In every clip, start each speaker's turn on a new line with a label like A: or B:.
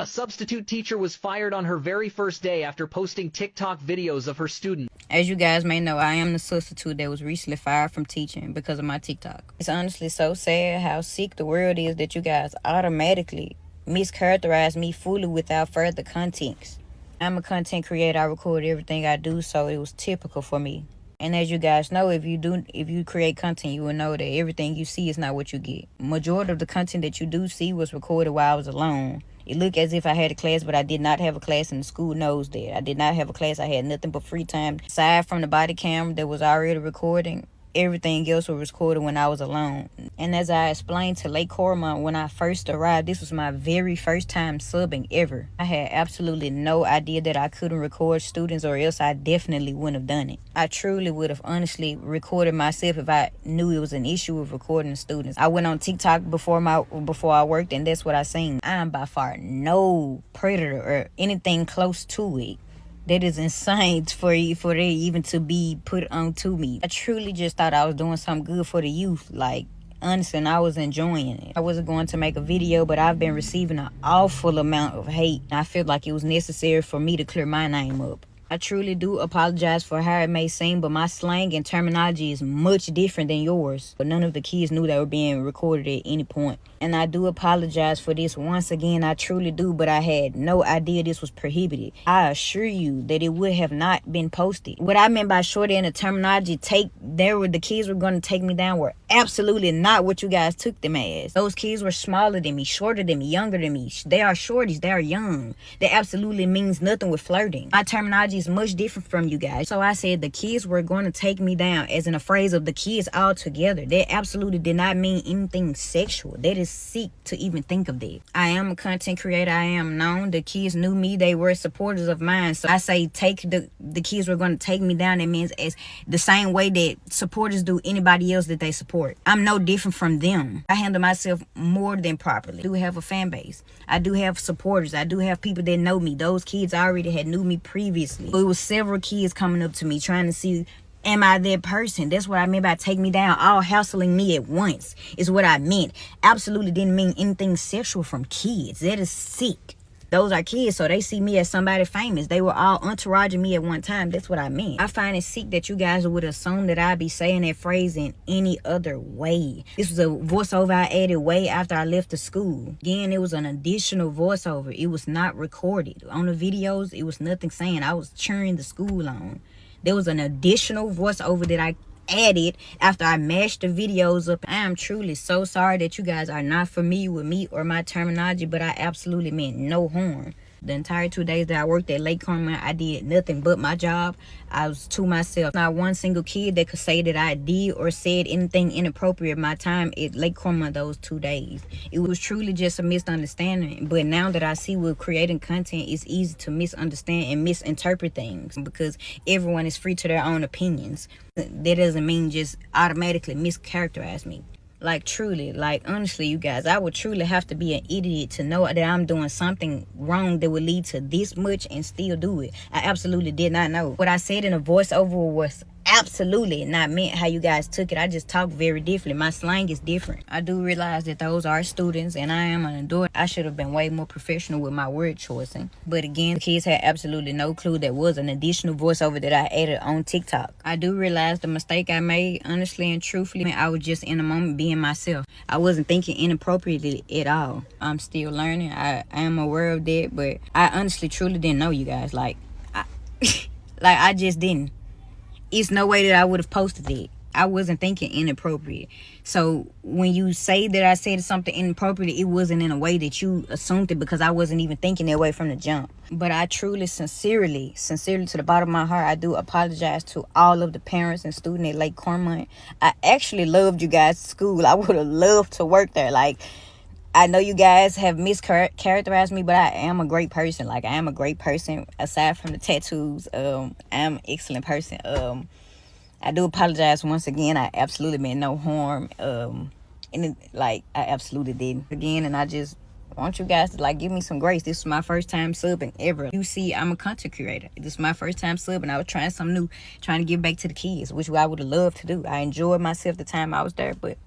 A: A substitute teacher was fired on her very first day after posting TikTok videos of her students.
B: As you guys may know, I am the substitute that was recently fired from teaching because of my TikTok. It's honestly so sad how sick the world is that you guys automatically mischaracterize me fully without further context. I'm a content creator. I record everything I do, so it was typical for me. And as you guys know, if you create content, you will know that everything you see is not what you get. Majority of the content that you do see was recorded while I was alone. It looked as if I had a class, but I did not have a class, and the school knows that. I did not have a class. I had nothing but free time. Aside from the body camera that was already recording, everything else was recorded when I was alone. And as I explained to Lake Cormont when I first arrived, this was my very first time subbing ever. I had absolutely no idea that I couldn't record students, or else I definitely wouldn't have done it. I truly would have honestly recorded myself if I knew it was an issue with recording students. I went on TikTok before I worked, and that's what I seen. I am by far no predator or anything close to it. That is insane for it even to be put onto me. I truly just thought I was doing something good for the youth. Like, honestly, and I was enjoying it. I wasn't going to make a video, but I've been receiving an awful amount of hate. I feel like it was necessary for me to clear my name up. I truly do apologize for how it may seem, but my slang and terminology is much different than yours. But none of the kids knew they were being recorded at any point. And I do apologize for this once again. I truly do, but I had no idea this was prohibited. I assure you that it would have not been posted. What I meant by shorty and the terminology the kids were going to take me down were absolutely not what you guys took them as. Those kids were smaller than me, shorter than me, younger than me. They are shorties. They are young. That absolutely means nothing with flirting. My terminology is much different from you guys. So I said the kids were going to take me down, as in a phrase of the kids all together. That absolutely did not mean anything sexual. That is sick to even think of that. I am a content creator. I am known. The kids knew me. They were supporters of mine. So I say the kids were going to take me down. That means as the same way that supporters do anybody else that they support. I'm no different from them. I handle myself more than properly. I do have a fan base. I do have supporters. I do have people that know me. Those kids already had knew me previously. It was several kids coming up to me trying to see, am I that person? That's what I meant by take me down. All hassling me at once is what I meant. Absolutely didn't mean anything sexual from kids. That is sick. Those are kids, so they see me as somebody famous. They were all entouraging me at one time. That's what I meant. I find it sick that you guys would assume that I'd be saying that phrase in any other way. This was a voiceover I added way after I left the school. Again, it was an additional voiceover. It was not recorded. On the videos, it was nothing saying. I was cheering the school on. There was an additional voiceover that I added after I mashed the videos up. I am truly so sorry that you guys are not familiar with me or my terminology, but I absolutely meant no harm. The entire 2 days that I worked at Lake Cormont, I did nothing but my job. I was to myself. Not one single kid that could say that I did or said anything inappropriate my time at Lake Cormont those 2 days. It was truly just a misunderstanding. But now that I see with creating content, it's easy to misunderstand and misinterpret things because everyone is free to their own opinions. That doesn't mean just automatically mischaracterize me. Like, truly, like, honestly, you guys, I would truly have to be an idiot to know that I'm doing something wrong that would lead to this much and still do it. I absolutely did not know. What I said in a voiceover was absolutely not meant how you guys took it. I just talk very differently. My slang is different. I do realize that those are students and I am an adult. I should have been way more professional with my word choicing. But again, the kids had absolutely no clue there was an additional voiceover that I added on TikTok. I do realize the mistake I made, honestly and truthfully. I was just in a moment being myself. I wasn't thinking inappropriately at all. I'm still learning. I am aware of that, but I honestly truly didn't know you guys. Like I just didn't. It's no way that I would have posted it. I wasn't thinking inappropriate. So when you say that I said something inappropriate, it wasn't in a way that you assumed it because I wasn't even thinking that way from the jump. But I truly, sincerely to the bottom of my heart, I do apologize to all of the parents and students at Lake Cormont. I actually loved you guys' school. I would have loved to work there. Like, I know you guys have mischaracterized me, but I am a great person. Like, I am a great person. Aside from the tattoos, I am an excellent person. I do apologize once again. I absolutely meant no harm. I absolutely didn't. Again, and I just want you guys to, give me some grace. This is my first time subbing ever. You see, I'm a content creator. This is my first time subbing. I was trying something new, trying to give back to the kids, which I would have loved to do. I enjoyed myself the time I was there, but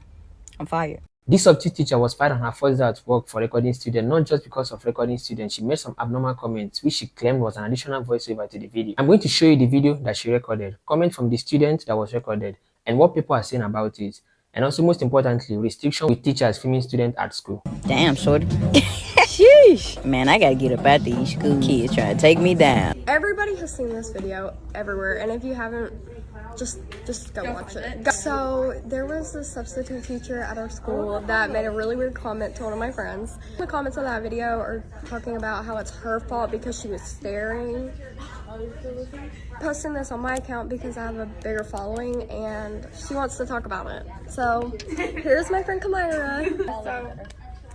B: I'm fired.
C: This substitute teacher was fired on her first day at work for recording students, not just because of recording students. She made some abnormal comments, which she claimed was an additional voiceover to the video. I'm going to show you the video that she recorded, comment from the student that was recorded, and what people are saying about it. And also, most importantly, restriction with teachers filming students at school.
B: Damn, shorty. Sheesh. Man, I gotta get up out these school kids trying to take me down.
D: Everybody has seen this video everywhere, and if you haven't, just go watch it. So there was this substitute teacher at our school that made a really weird comment to one of my friends. The comments on that video are talking about how it's her fault because she was staring. Posting this on my account because I have a bigger following and she wants to talk about it. So here's my friend Kamira.
E: So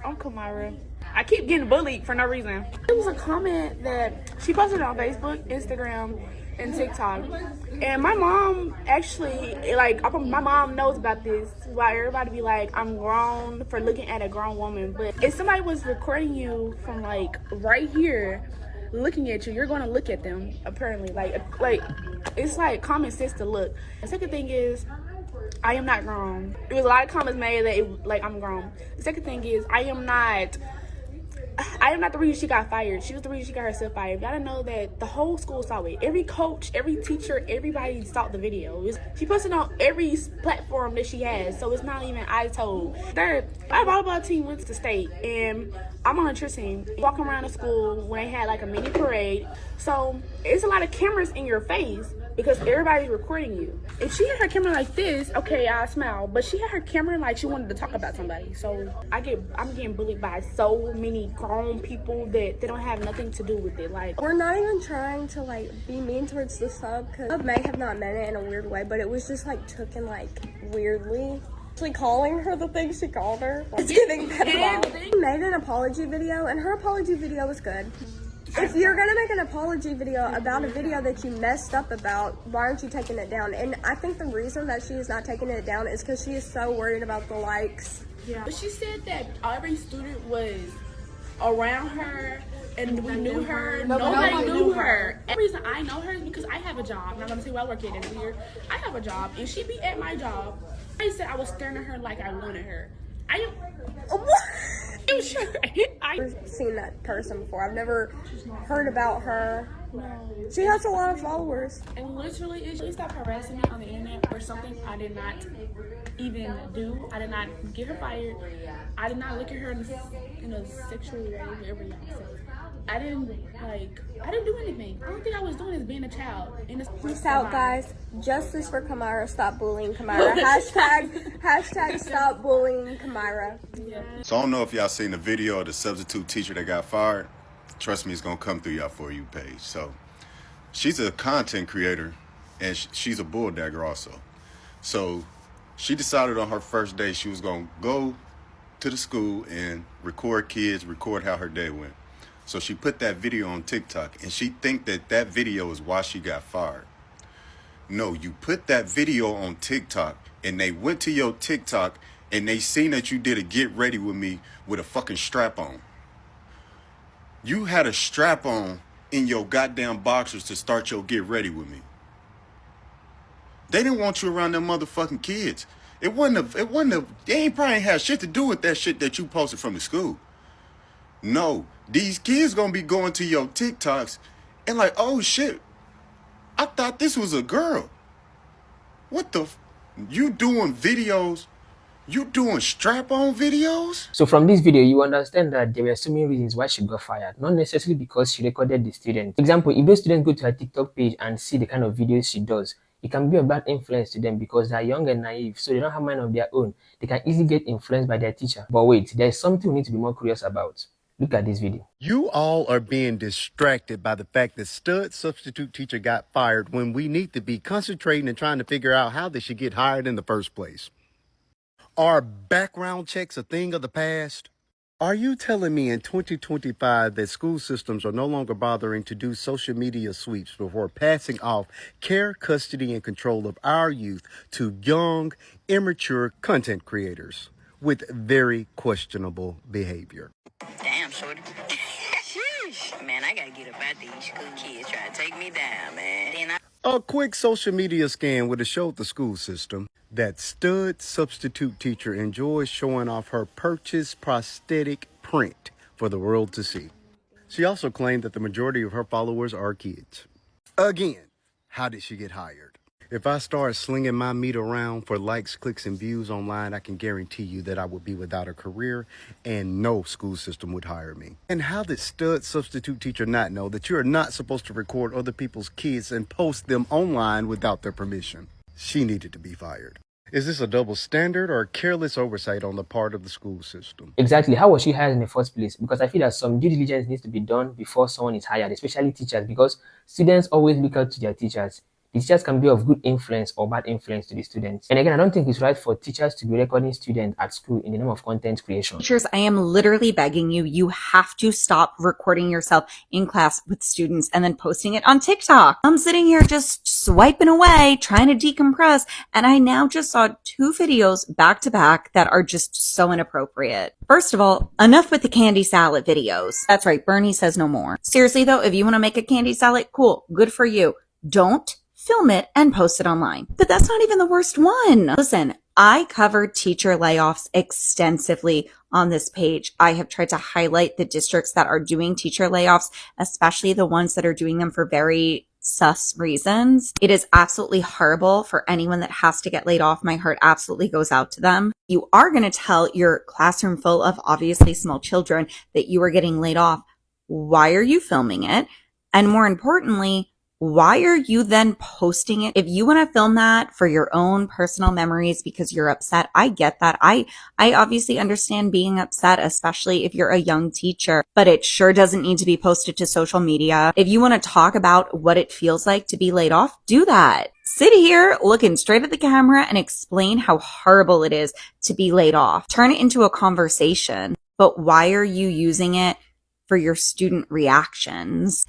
E: I'm Kamira. I keep getting bullied for no reason. It was a comment that she posted on Facebook, Instagram, and TikTok. And my mom actually, my mom knows about this. Why everybody be like, I'm grown for looking at a grown woman. But if somebody was recording you from like right here, looking at you, you're going to look at them, apparently. Like it's like common sense to look. The second thing is, I am not grown. There was a lot of comments made that I'm grown. The second thing is, I am not the reason she got fired. She was the reason she got herself fired. Y'all don't know that the whole school saw it. Every coach, every teacher, everybody saw the video. She posted on every platform that she has, so it's not even I told. Third, my volleyball team went to state, and I'm on a cheer team. Walking around the school when they had like a mini parade. So it's a lot of cameras in your face because everybody's recording you. If she had her camera like this, okay, I'll smile. But she had her camera like she wanted to talk about somebody. So I'm getting bullied by so many grown people that they don't have nothing to do with it. Like,
D: we're not even trying to like be mean towards the sub because sub may have not meant it in a weird way, but it was just like taken like weirdly. Actually calling her the thing she called her. It's getting pedophile. She made an apology video and her apology video was good. If you're gonna make an apology video about a video that you messed up about, why aren't you taking it down? And I think the reason that she is not taking it down is because she is so worried about the likes.
E: Yeah. But she said that every student was around her and we knew her. Nobody knew her. The reason I know her is because I have a job. I'm not gonna say where I work at in here. I have a job and she be at my job. I said I was staring at her like I wanted her. I'm sure.
D: I've seen that person before. I've never heard about her. She has a lot of followers.
E: And literally, she stopped harassing me on the internet for something I did not even do. I did not get her fired. I did not look at her in a sexual way, whatever you say. I didn't do anything. The only thing I was doing is being a child.
D: Peace out, guys. Justice for Kamira. Stop bullying Kamira. hashtag stop bullying Kamira.
E: Yeah.
F: So I don't know if y'all seen the video of the substitute teacher that got fired. Trust me, it's gonna come through y'all For You page. So she's a content creator and she's a bulldagger also. So she decided on her first day she was gonna go to the school and record kids, record how her day went. So she put that video on TikTok and she think that video is why she got fired. No, you put that video on TikTok and they went to your TikTok and they seen that you did a get ready with me with a fucking strap on. You had a strap on in your goddamn boxers to start your get ready with me. They didn't want you around them motherfucking kids. They ain't probably had shit to do with that shit that you posted from the school. No, these kids gonna be going to your TikToks and like, oh shit, I thought this was a girl. What the you doing videos? You doing strap-on videos?
C: So from this video, you understand that there were so many reasons why she got fired. Not necessarily because she recorded the student. For example, if those students go to her TikTok page and see the kind of videos she does, it can be a bad influence to them because they're young and naive, so they don't have mind of their own. They can easily get influenced by their teacher. But wait, there's something we need to be more curious about. Look at this video.
G: You all are being distracted by the fact that stud substitute teacher got fired when we need to be concentrating and trying to figure out how they should get hired in the first place. Are background checks a thing of the past? Are you telling me in 2025 that school systems are no longer bothering to do social media sweeps before passing off care, custody, and control of our youth to young, immature content creators with very questionable behavior?
B: Damn, shorty. Sheesh. Man, I gotta get up out these school kids trying to take me down, man.
G: A quick social media scan would have showed the school system that stud substitute teacher enjoys showing off her purchased prosthetic print for the world to see. She also claimed that the majority of her followers are kids. Again, how did she get hired? If I start slinging my meat around for likes, clicks, and views online, I can guarantee you that I would be without a career and no school system would hire me. And how did stud substitute teacher not know that you are not supposed to record other people's kids and post them online without their permission? She needed to be fired. Is this a double standard or a careless oversight on the part of the school system?
C: Exactly. How was she hired in the first place? Because I feel that some due diligence needs to be done before someone is hired, especially teachers, because students always look out to their teachers. The teachers can be of good influence or bad influence to the students. And again, I don't think it's right for teachers to be recording students at school in the name of content creation.
H: Teachers, I am literally begging you, you have to stop recording yourself in class with students and then posting it on TikTok. I'm sitting here just swiping away, trying to decompress, and I now just saw 2 videos back to back that are just so inappropriate. First of all, enough with the candy salad videos. That's right, Bernie says no more. Seriously though, if you want to make a candy salad, cool, good for you. Don't film it and post it online. But that's not even the worst one. Listen, I covered teacher layoffs extensively on this page. I have tried to highlight the districts that are doing teacher layoffs, especially the ones that are doing them for very sus reasons. It is absolutely horrible for anyone that has to get laid off. My heart absolutely goes out to them. You are going to tell your classroom full of obviously small children that you are getting laid off. Why are you filming it? And more importantly, why are you then posting it? If you want to film that for your own personal memories because you're upset, I get that. I obviously understand being upset, especially if you're a young teacher, but it sure doesn't need to be posted to social media. If you want to talk about what it feels like to be laid off, do that. Sit here looking straight at the camera and explain how horrible it is to be laid off. Turn it into a conversation. But why are you using it for your student reactions?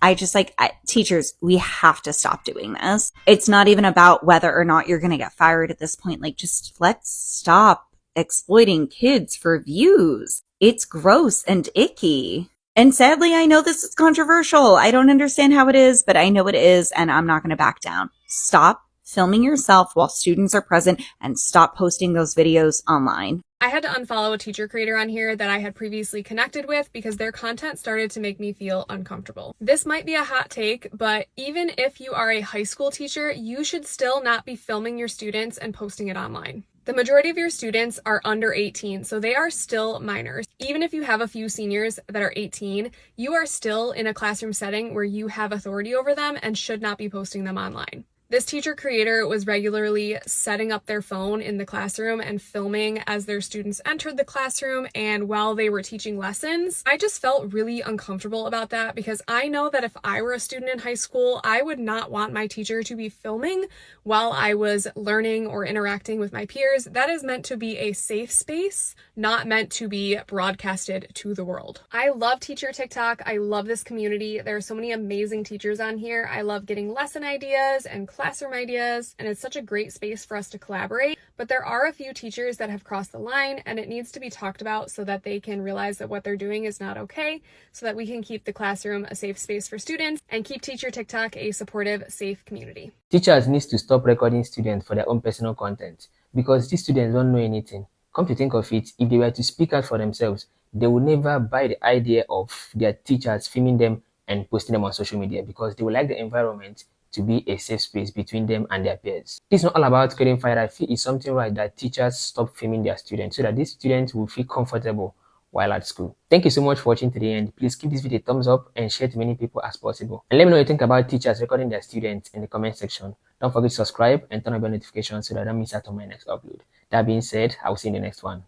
H: Teachers, we have to stop doing this. It's not even about whether or not you're going to get fired at this point. Just let's stop exploiting kids for views. It's gross and icky. And sadly, I know this is controversial. I don't understand how it is, but I know it is, and I'm not going to back down. Stop filming yourself while students are present and stop posting those videos online.
I: I had to unfollow a teacher creator on here that I had previously connected with because their content started to make me feel uncomfortable. This might be a hot take, but even if you are a high school teacher, you should still not be filming your students and posting it online. The majority of your students are under 18, so they are still minors. Even if you have a few seniors that are 18, you are still in a classroom setting where you have authority over them and should not be posting them online. This teacher creator was regularly setting up their phone in the classroom and filming as their students entered the classroom and while they were teaching lessons. I just felt really uncomfortable about that because I know that if I were a student in high school, I would not want my teacher to be filming while I was learning or interacting with my peers. That is meant to be a safe space, not meant to be broadcasted to the world. I love Teacher TikTok. I love this community. There are so many amazing teachers on here. I love getting lesson ideas and classroom ideas, and it's such a great space for us to collaborate. But there are a few teachers that have crossed the line, and it needs to be talked about so that they can realize that what they're doing is not okay, so that we can keep the classroom a safe space for students and keep Teacher TikTok a supportive, safe community.
C: Teachers need to stop recording students for their own personal content because these students don't know anything. Come to think of it, if they were to speak out for themselves, they would never buy the idea of their teachers filming them and posting them on social media because they would like the environment to be a safe space between them and their peers. This is not all about getting fired. I feel it's something right that teachers stop filming their students so that these students will feel comfortable while at school. Thank you so much for watching today, and please give this video a thumbs up and share to many people as possible. And let me know what you think about teachers recording their students in the comment section. Don't forget to subscribe and turn on your notifications so that I don't miss out on my next upload. That being said, I will see you in the next one.